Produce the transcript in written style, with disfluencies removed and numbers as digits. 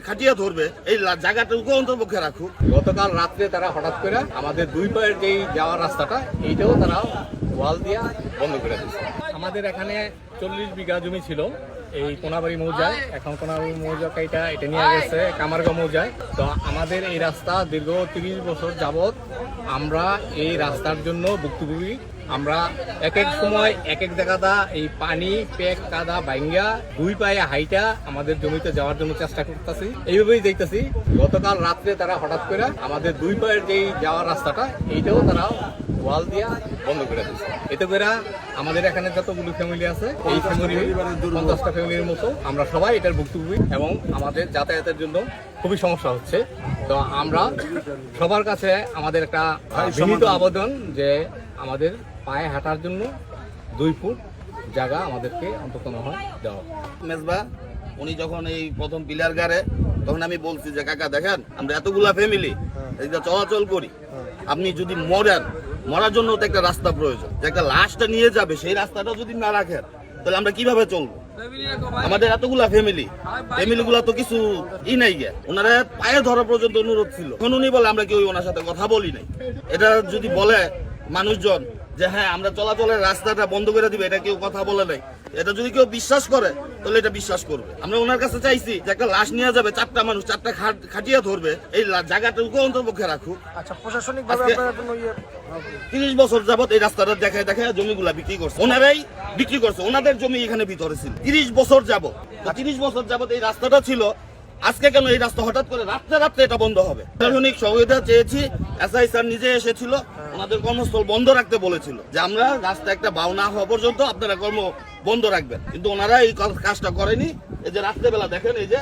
খাটিয়া ধরবে এই জায়গাটুকু অন্তর্পক্ষে রাখুক। গতকাল রাত্রে তারা হঠাৎ করে আমাদের দুই পায়ের যেই যাওয়ার রাস্তাটা এইটাও তারা ওয়াল দিয়ে বন্ধ করে দিচ্ছে। আমাদের এখানে 40 বিঘা জমি ছিল এই কোনাবাড়ি মৌজায়, এখন কোনাবাড়ি মৌজা এটা নিয়ে গেছে কামারগাঁও মৌজায়। তো আমাদের এই রাস্তা দীর্ঘ 30 বছর যাবৎ আমরা এই রাস্তার জন্য ভুক্তভোগী। আমরা এক এক সময় এক এক জায়গাটা এই পানি পেক কাদা বাইঙ্গা দুই পায়ে হাইটা আমাদের জমিতে যাওয়ার জন্য চেষ্টা করতেছি, এইভাবেই দেখতেছি। গতকাল রাত্রে তারা হঠাৎ করে আমাদের দুই পায়ের যেই যাওয়ার রাস্তাটা এইটাও তারা ওয়াল দিয়া বন্ধ করে দিচ্ছে। এতে করে আমাদের এখানে যতগুলো ফ্যামিলি আছে এই ফ্যামিলি 50টা ফ্যামিলির মতো আমরা সবাই এটার ভুক্তভোগী এবং আমাদের যাতায়াতের জন্য খুবই সমস্যা হচ্ছে। তো আমরা সবার কাছে আমাদের একটা বিনীত আবেদন যে আমাদের পায়ে হাঁটার জন্য 2 ফুট জায়গা আমাদেরকে অন্তত না হয় দেওয়া। মেজবা উনি যখন এই প্রথম পিলার গাড়ে তখন আমি বলছি যে কাকা দেখেন আমরা এতগুলা ফ্যামিলি এটা চলাচল করি, আপনি যদি মরার জন্য তো একটা রাস্তা প্রয়োজন, যে একটা লাশটা নিয়ে যাবে সেই রাস্তাটা যদি না রাখেন তাহলে আমরা কিভাবে চলবো? আমাদের এতগুলা ফ্যামিলি গুলা তো কিছু নাই গিয়া, ওনারা পায়ে ধরা পর্যন্ত অনুরোধ ছিল। এখন উনি বলে আমরা কেউ ওনার সাথে কথা বলি নাই। এটা যদি বলে মানুষজন যে হ্যাঁ আমরা চলাচলের রাস্তাটা বন্ধ করে দিবে, এটা কেউ কথা বলে নাই, এটা যদি কেউ বিশ্বাস করে তাহলে এটা বিশ্বাস করবে। আমরা ওনার কাছে চাইছি যে একটা লাশ নিয়ে যাবে, 4টা মানুষ 4টা খাটিয়া ধরবে এই জায়গাটুকু অন্তর্পক্ষে রাখুক। আচ্ছা, প্রশাসনিক ভাবে আপনারা কোনো 30 বছর যাবত এই রাস্তাটা দেখায় জমিগুলা বিক্রি করছে, ওনারাই বিক্রি করছে, ওনাদের জমি এখানে ভিতরে ছিল 30 বছর যাবত। তো 30 বছর যাবত এই রাস্তাটা ছিল, আজকে কেন এই রাস্তা হঠাৎ করে রাত্রে এটা বন্ধ হবে? প্রশাসনিক সহযোগিতা চেয়েছি, এসআই স্যার নিজে এসেছিল, ওনাদের কর্মস্থল বন্ধ রাখতে বলেছিল যে আমরা রাস্তা একটা বাউ না হওয়া পর্যন্ত আপনারা কর্ম বন্ধ রাখবেন, কিন্তু ওনারা এই কাজটা করেনি। এই যে রাত্রেবেলা দেখেন এই যে